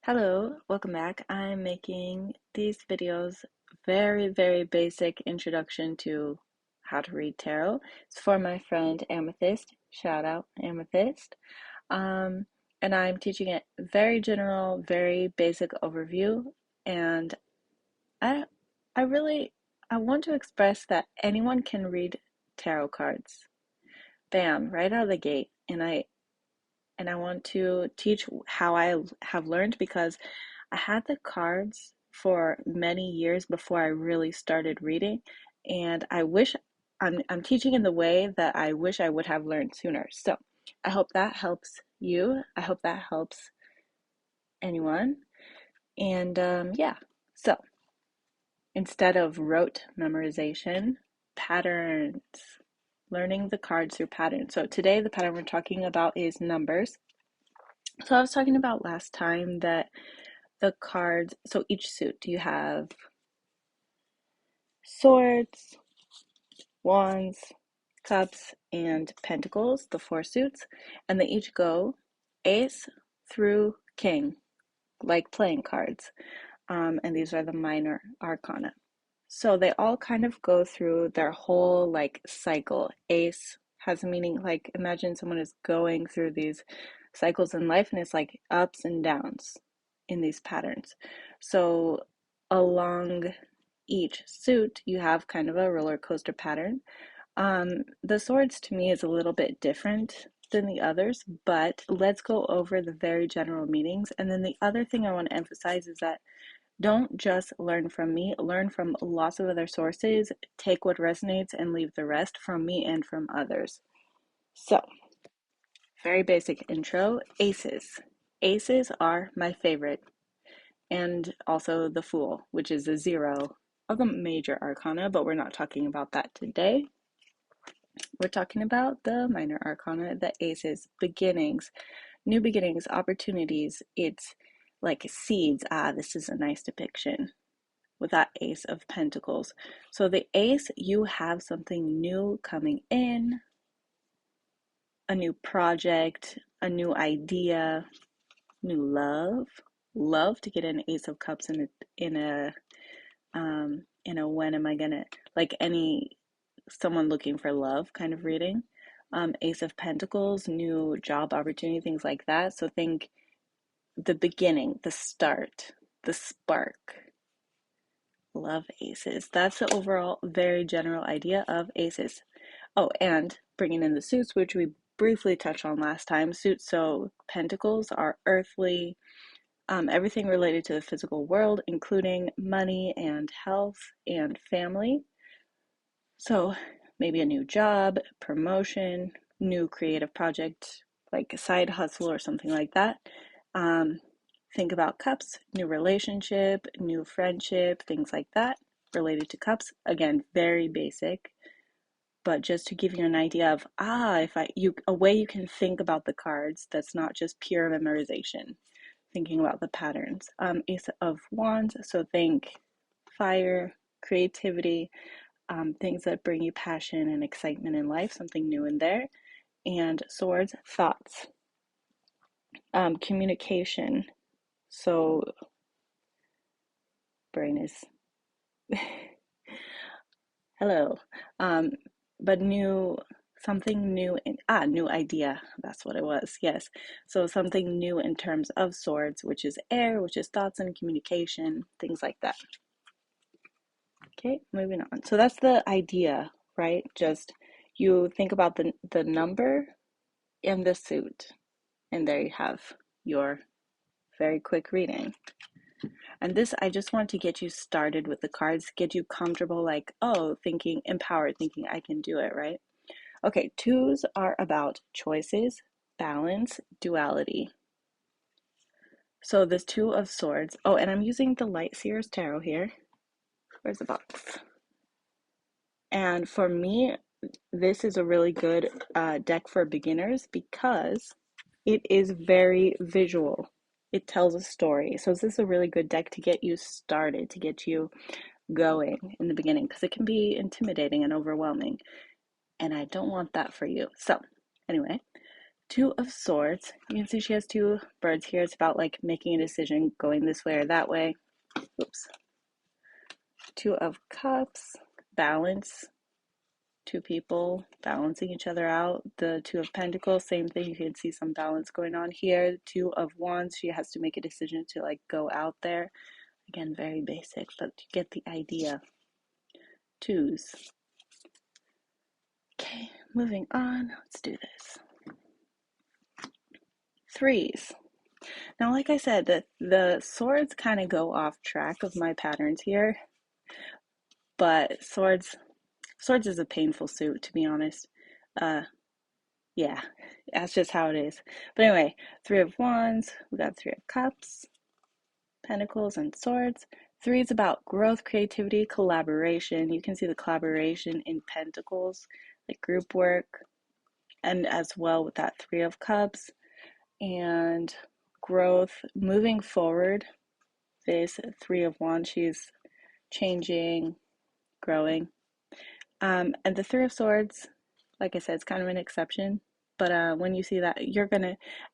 Hello, welcome back. I'm making these videos very basic introduction to how to read tarot. It's for my friend Amethyst. Shout out Amethyst. Um, and I'm teaching it very general, very basic overview. And I I really I want to express that anyone can read tarot cards. Bam, right out of the gate. And I want to teach how I have learned because I had the cards for many years before I really started reading, and I'm teaching in the way that I wish I would have learned sooner. So I hope that helps you. I hope that helps anyone. And yeah, so instead of rote memorization, patterns, learning the cards through patterns. So today the pattern we're talking about is numbers. So I was talking about last time that the cards, so each suit, you have swords, wands, cups, and pentacles, the four suits, and they each go ace through king, like playing cards. And these are the minor arcana. So they all kind of go through their whole like cycle. Ace has a meaning like imagine someone is going through these cycles in life and it's like ups and downs in these patterns. So along each suit, you have kind of a roller coaster pattern. The swords to me is a little bit different than the others, but let's go over the very general meanings. And then the other thing I want to emphasize is that don't just learn from me, learn from lots of other sources. Take what resonates and leave the rest from me and from others. So, very basic intro aces. Aces are my favorite, and also the Fool, which is a zero of the major arcana, but we're not talking about that today. We're talking about the minor arcana, the aces, beginnings, new beginnings, opportunities. It's like seeds. This is a nice depiction with that ace of pentacles. So the ace, you have something new coming in, a new project, a new idea, new love. Love to get an ace of cups in a when am I gonna, like any someone looking for love kind of reading. Ace of Pentacles, new job opportunity, things like that. So think the beginning, the start, the spark. Love aces. That's the overall very general idea of aces. Oh, and bringing in the suits, which we briefly touched on last time. Suits, so pentacles are earthly, everything related to the physical world, including money and health and family. So maybe a new job, promotion, new creative project, like a side hustle or something like that. Um, think about cups, new relationship, new friendship, things like that related to cups. Again, very basic, but just to give you an idea of if I you a way you can think about the cards that's not just pure memorization. Thinking about the patterns. Ace of Wands, so think fire, creativity, things that bring you passion and excitement in life, something new in there. And swords, thoughts, communication. So, brain is hello, um, but new, something new in new idea. That's what it was. Yes, so something new in terms of swords, which is air, which is thoughts and communication, things like that. Okay, moving on. So that's the idea, right? Just you think about the number in the suit. And there you have your very quick reading. And this, I just want to get you started with the cards, get you comfortable, like, oh, thinking empowered, thinking I can do it, right? Okay, twos are about choices, balance, duality. So this Two of Swords. Oh, and I'm using the Light Seers Tarot here. Where's the box? And for me, this is a really good deck for beginners because it is very visual. It tells a story. So this is a really good deck to get you started, to get you going in the beginning because it can be intimidating and overwhelming. And I don't want that for you. So, anyway, Two of Swords. You can see she has two birds here. It's about like making a decision, going this way or that way. Oops. Two of Cups, balance. Two people balancing each other out. The Two of Pentacles, same thing. You can see some balance going on here. Two of Wands, she has to make a decision to like go out there. Again, very basic, but you get the idea. Twos. Okay, moving on. Let's do this. Threes. Now, like I said, the swords kind of go off track of my patterns here, but swords is a painful suit, to be honest. Yeah, that's just how it is. But anyway, Three of Wands, we got Three of Cups, Pentacles, and Swords. Three is about growth, creativity, collaboration. You can see the collaboration in Pentacles, like group work, and as well with that Three of Cups and growth, moving forward. This Three of Wands, she's changing, growing. And the Three of Swords, like I said, it's kind of an exception. But when you see that,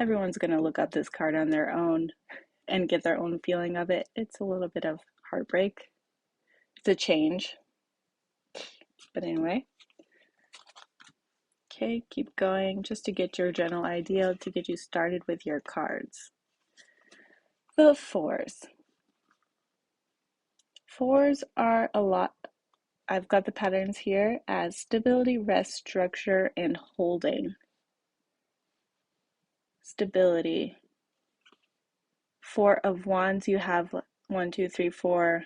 everyone's gonna look up this card on their own and get their own feeling of it. It's a little bit of heartbreak. It's a change. But anyway. Okay, keep going just to get your general idea, to get you started with your cards. The fours. Fours are a lot. I've got the patterns here as stability, rest, structure, and holding. Stability. Four of Wands, you have 1, 2, 3, 4,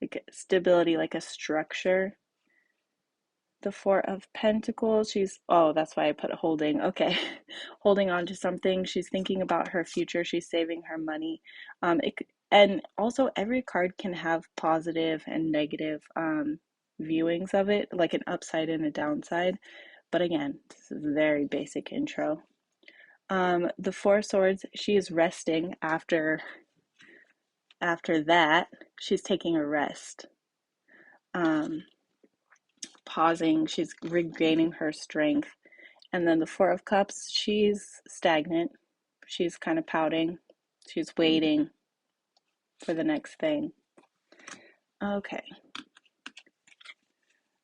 like stability, like a structure. The Four of Pentacles, that's why I put holding. Okay, holding on to something. She's thinking about her future. She's saving her money. And also every card can have positive and negative viewings of it, like an upside and a downside. But again, this is a very basic intro. The Four of Swords, she is resting after that. She's taking a rest. Pausing, she's regaining her strength. And then the Four of Cups, she's stagnant. She's kind of pouting. She's waiting for the next thing. Okay.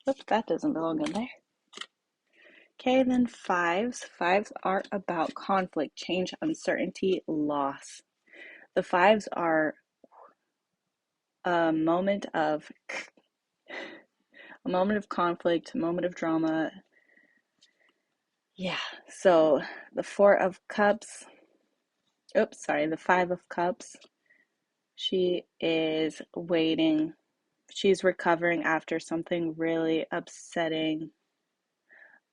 Oops, that doesn't belong in there. Okay, then fives. Fives are about conflict, change, uncertainty, loss. The fives are a moment of conflict, a moment of drama. Yeah, so the the Five of Cups, she is waiting. She's recovering after something really upsetting.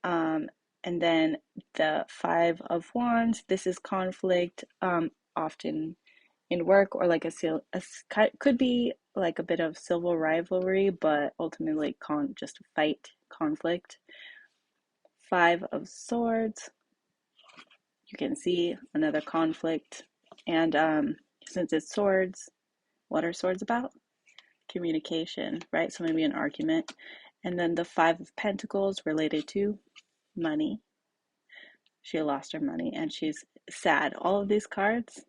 And then the Five of Wands, this is conflict, often in work, or like could be like a bit of civil rivalry, but ultimately just a fight, conflict. Five of Swords, you can see another conflict. And since it's swords, what are swords about? Communication, right? So maybe an argument. And then the Five of Pentacles, related to money. She lost her money and she's sad. All of these cards,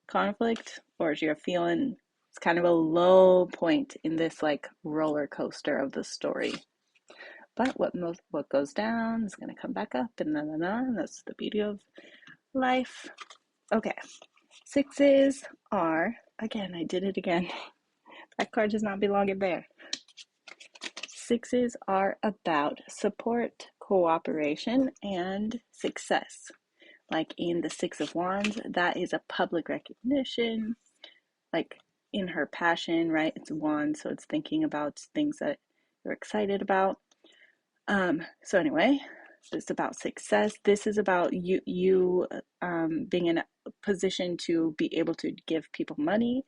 conflict, or you're feeling it's kind of a low point in this like roller coaster of the story. But what goes down is going to come back up, and that's the beauty of life. Okay, sixes are, again, I did it again. That card does not belong in there. Sixes are about support, cooperation, and success. Like in the Six of Wands, that is a public recognition, like in her passion, right? It's Wands, so it's thinking about things that you're excited about. So anyway, it's about success. This is about you being in a position to be able to give people money,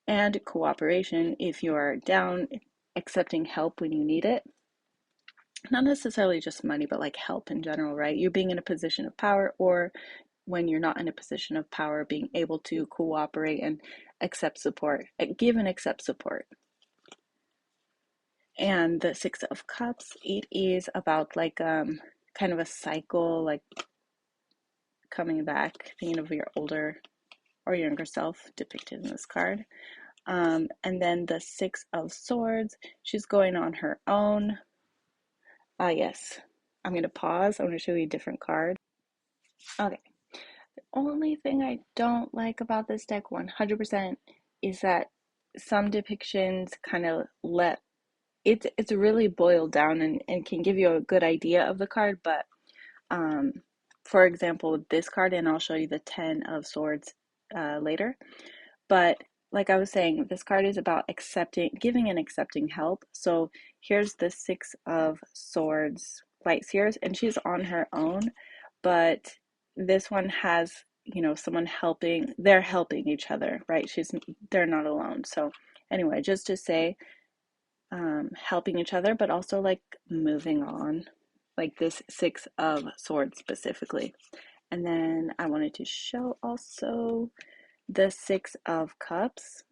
and cooperation if you are down, accepting help when you need it. Not necessarily just money, but like help in general, right? You being in a position of power, or when you're not in a position of power, being able to cooperate and accept support, give and accept support. And the Six of Cups, it is about like kind of a cycle, like coming back, thinking of your older or younger self depicted in this card. And then the Six of Swords, she's going on her own. Yes, I'm going to pause. I'm going to show you a different card. Okay. The only thing I don't like about this deck 100% is that some depictions kind of let it's really boiled down and can give you a good idea of the card, but for example, this card, and I'll show you the Ten of Swords later, but like I was saying, this card is about giving and accepting help. So here's the Six of Swords Light Seers, and she's on her own, but this one has, someone helping, they're helping each other, right? They're not alone. So anyway, just to say, helping each other, but also like moving on, like this Six of Swords specifically. And then I wanted to show also the Six of Cups,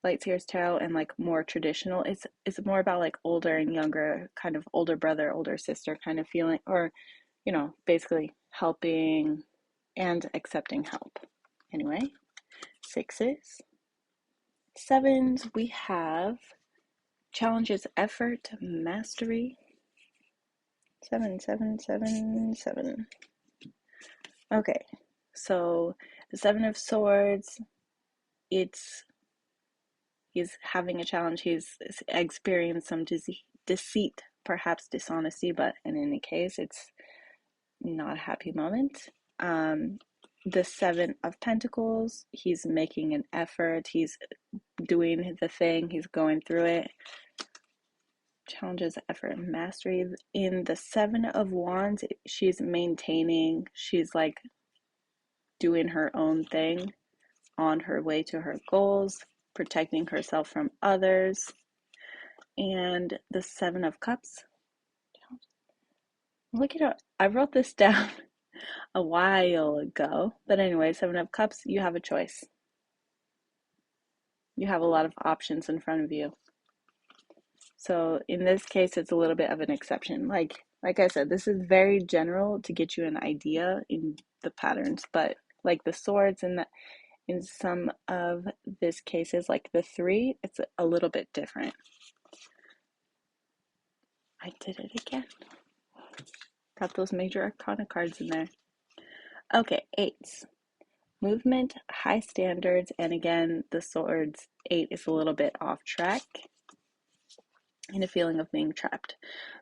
Light Seers Tarot, and like more traditional. It's more about like older and younger, kind of older brother, older sister kind of feeling, or basically helping and accepting help. Anyway, sixes. Sevens, we have challenges, effort, mastery. 7, 7, 7, 7. Okay, so the Seven of Swords, he's having a challenge. He's experienced some deceit, perhaps dishonesty, but in any case, it's not a happy moment. The Seven of Pentacles, he's making an effort. He's doing the thing. He's going through it. Challenges, effort, and mastery. In the Seven of Wands, she's maintaining. She's like doing her own thing on her way to her goals, protecting herself from others. And the Seven of Cups. Look it up. I wrote this down a while ago. But anyway, Seven of Cups, you have a choice. You have a lot of options in front of you. So in this case, it's a little bit of an exception. Like I said, this is very general to get you an idea in the patterns, but like the swords in some of these cases, like the three, it's a little bit different. I did it again. Got those major arcana cards in there. Okay, eights. Movement, high standards, and again, the swords 8 is a little bit off track and a feeling of being trapped.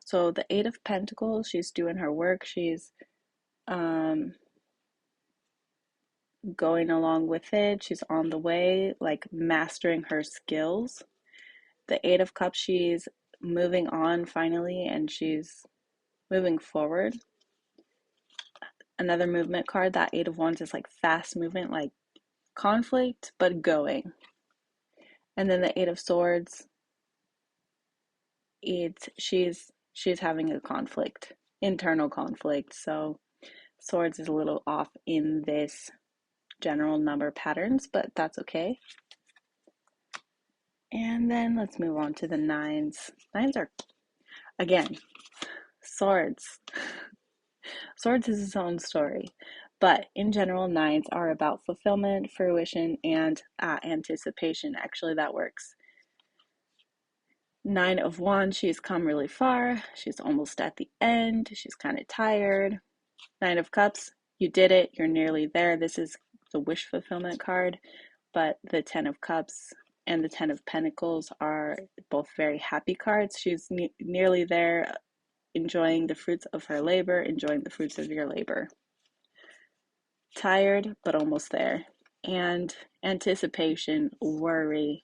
So the Eight of Pentacles, she's doing her work. She's going along with it. She's on the way, like mastering her skills. The Eight of Cups, she's moving on finally, and she's moving forward. Another movement card, that Eight of Wands, is like fast movement, like conflict, but going. And then the Eight of Swords, she's having a conflict, internal conflict. So Swords is a little off in this general number patterns, but that's okay. And then let's move on to the nines. Nines are, again, Swords. Swords is its own story. But in general, nines are about fulfillment, fruition, and anticipation. Actually, that works. Nine of Wands, she's come really far. She's almost at the end. She's kind of tired. Nine of Cups, you did it. You're nearly there. This is the wish fulfillment card. But the Ten of Cups and the Ten of Pentacles are both very happy cards. She's nearly there, enjoying the fruits of her labor, enjoying the fruits of your labor. Tired, but almost there. And anticipation, worry.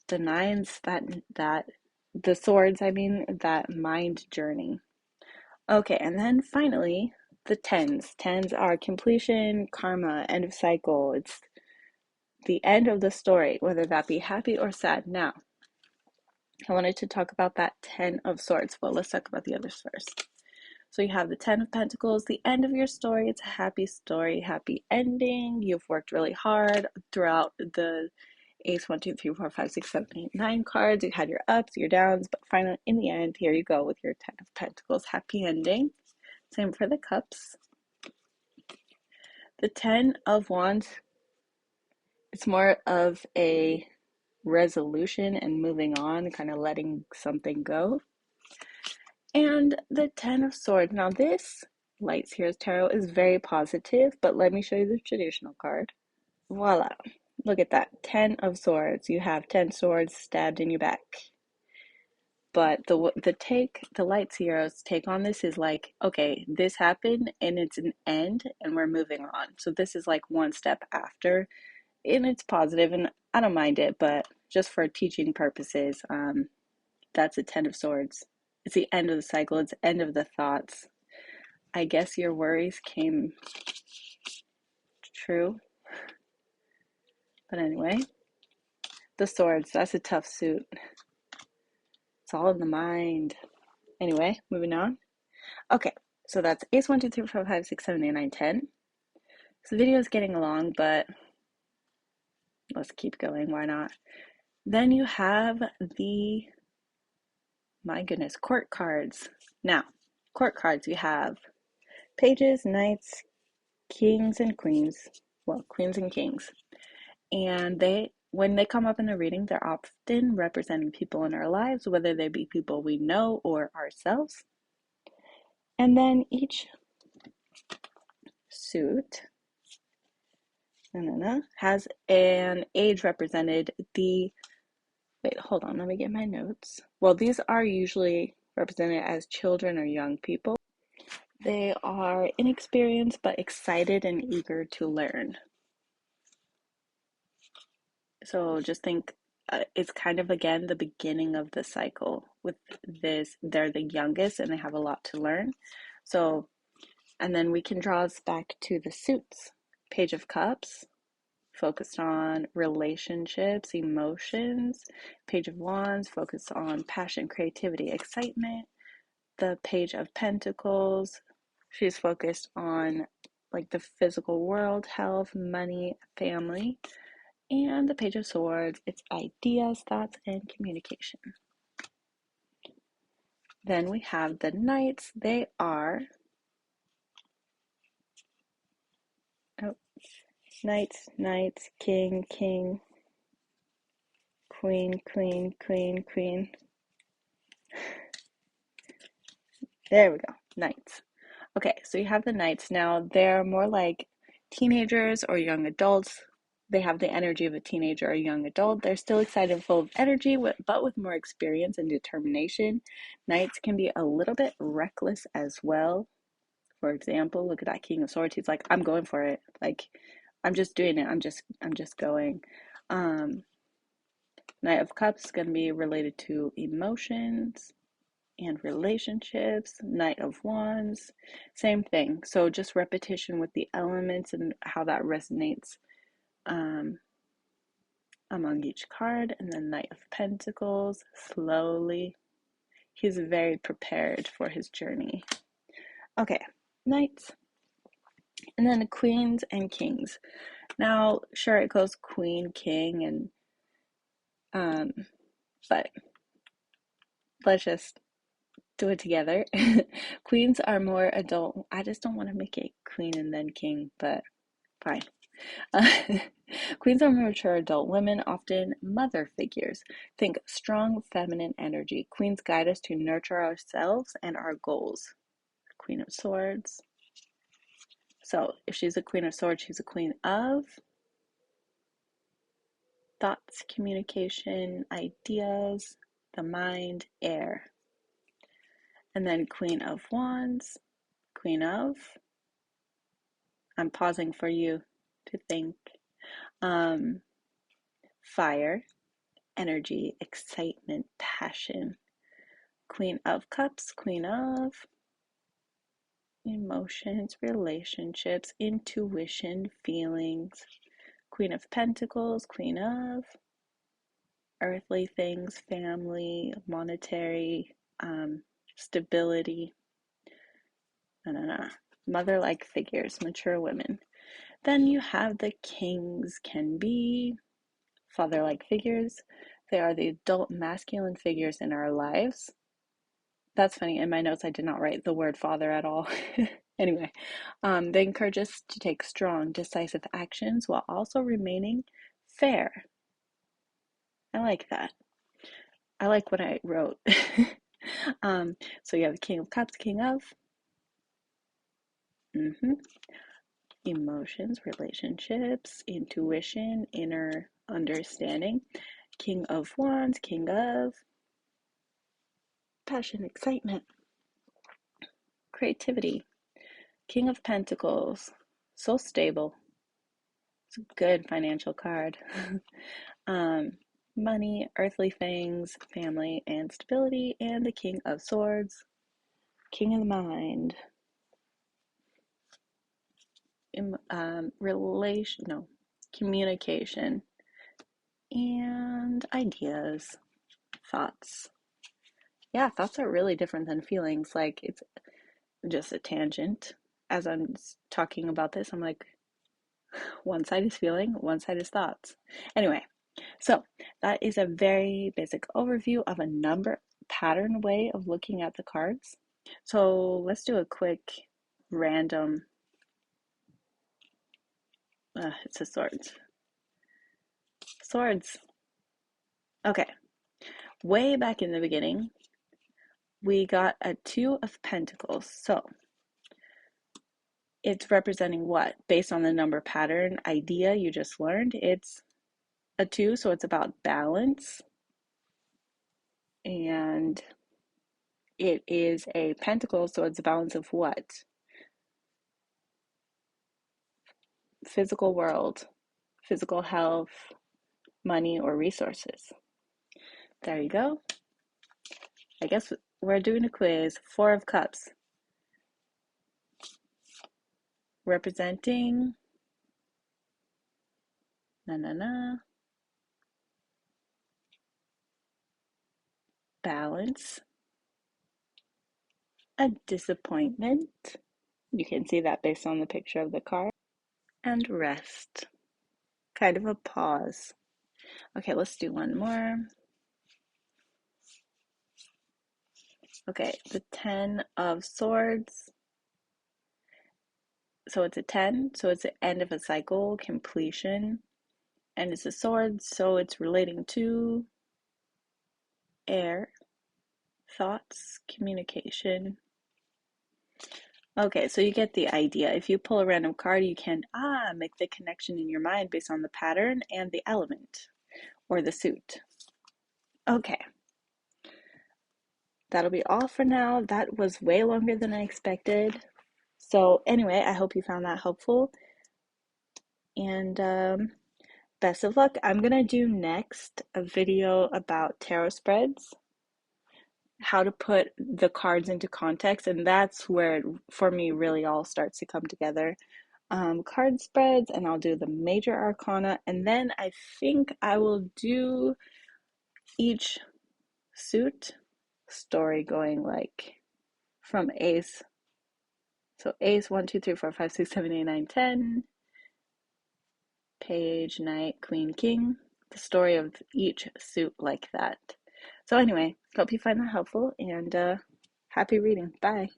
The nines, the swords, that mind journey. Okay, and then finally, the tens. Tens are completion, karma, end of cycle. It's the end of the story, whether that be happy or sad. Now, I wanted to talk about that Ten of Swords. Well, let's talk about the others first. So you have the Ten of Pentacles, the end of your story. It's a happy story, happy ending. You've worked really hard throughout the Ace 1, 2, 3, 4, 5, 6, 7, 8, 9 cards. You had your ups, your downs, but finally, in the end, here you go with your Ten of Pentacles. Happy ending. Same for the cups. The Ten of Wands, it's more of a resolution and moving on, kind of letting something go. And the Ten of Swords. Now this Lights Heroes Tarot is very positive, but let me show you the traditional card. Voila. Look at that. 10 of Swords. You have 10 swords stabbed in your back. But the Lights Heroes take on this is like, okay, this happened and it's an end and we're moving on. So this is like one step after, and it's positive, and I don't mind it, but just for teaching purposes, that's a 10 of Swords. It's the end of the cycle. It's the end of the thoughts. I guess your worries came true. But anyway, the Swords, that's a tough suit. It's all in the mind. Anyway, moving on. Okay, so that's Ace 1, 2, 3, 4, 5, 6, 7, 8, 9, 10. So the video is getting along, but let's keep going. Why not? Then you have the, my goodness, court cards. Now, court cards, you have pages, knights, kings, and queens. Well, queens and kings. And when they come up in the reading, they're often representing people in our lives, whether they be people we know or ourselves. And then each suit has an age represented. Wait, hold on, let me get my notes. Well, these are usually represented as children or young people. They are inexperienced but excited and eager to learn. So just think, it's kind of, again, the beginning of the cycle. With this, they're the youngest and they have a lot to learn. So, and then we can draw us back to the suits. Page of Cups, focused on relationships, emotions. Page of Wands, focused on passion, creativity, excitement. The Page of Pentacles, she's focused on like the physical world, health, money, family. And the Page of Swords, it's ideas, thoughts, and communication. Then we have the Knights. They are Knights, Knights, King, King, Queen, Queen, Queen, Queen. There we go, Knights. Okay, so you have the Knights. Now, they're more like teenagers or young adults. They have the energy of a teenager or a young adult. They're still excited and full of energy, but with more experience and determination. Knights can be a little bit reckless as well. For example, look at that King of Swords. He's like, I'm going for it. Like, I'm just doing it. I'm just going. Knight of Cups is going to be related to emotions and relationships. Knight of Wands, same thing. So just repetition with the elements and how that resonates among each card. And then Knight of Pentacles, slowly. He's very prepared for his journey. Okay, Knights. And then the Queens and Kings. Now, sure, it goes Queen, King, and but let's just do it together. Queens are more adult. I just don't want to make it Queen and then King, but fine. Queens are more mature adult women, often mother figures. Think strong feminine energy. Queens guide us to nurture ourselves and our goals. Queen of Swords. So if she's a Queen of Swords, she's a queen of thoughts, communication, ideas, the mind, air. And then Queen of Wands, Queen of, I'm pausing for you to think, fire, energy, excitement, passion. Queen of Cups, Queen of emotions, relationships, intuition, feelings. Queen of Pentacles, Queen of earthly things, family, monetary, stability. Mother-like figures, mature women. Then you have the Kings, can be father-like figures. They are the adult masculine figures in our lives. That's funny. In my notes, I did not write the word father at all. Anyway, they encourage us to take strong, decisive actions while also remaining fair. I like that. I like what I wrote. So you have the King of Cups, King of emotions, relationships, intuition, inner understanding. King of Wands, King of passion, excitement, creativity. King of Pentacles, so stable. It's a good financial card. um, Money, earthly things, family, and stability. And the King of Swords, King of the Mind. Relation, no, communication, and ideas, thoughts. Yeah, thoughts are really different than feelings. Like, it's just a tangent. As I'm talking about this, I'm like, one side is feeling, one side is thoughts. Anyway, so that is a very basic overview of a number pattern way of looking at the cards. So let's do a quick random. It's a swords. Swords. Okay. Way back in the beginning, we got a Two of Pentacles. So it's representing what? Based on the number pattern idea you just learned, it's a two, so it's about balance. And it is a pentacle, so it's a balance of what? Physical world, physical health, money, or resources. There you go. I guess we're doing a quiz. Four of Cups. Representing balance, a disappointment. You can see that based on the picture of the card. And rest. Kind of a pause. Okay, let's do one more. Okay, the Ten of Swords. So it's a 10, so it's the end of a cycle, completion. And it's a sword, so it's relating to air, thoughts, communication. Okay, so you get the idea. If you pull a random card, you can make the connection in your mind based on the pattern and the element or the suit. Okay, that'll be all for now. That was way longer than I expected. So anyway, I hope you found that helpful. And best of luck. I'm gonna do next a video about tarot spreads, how to put the cards into context, and that's where it, for me, really all starts to come together. Card spreads, and I'll do the major arcana, and then I think I will do each suit story going like from ace. So ace 1, 2, 3, 4, 5, 6, 7, 8, 9, 10. Page, knight, queen, king. The story of each suit like that. So anyway, hope you find that helpful, and happy reading. Bye.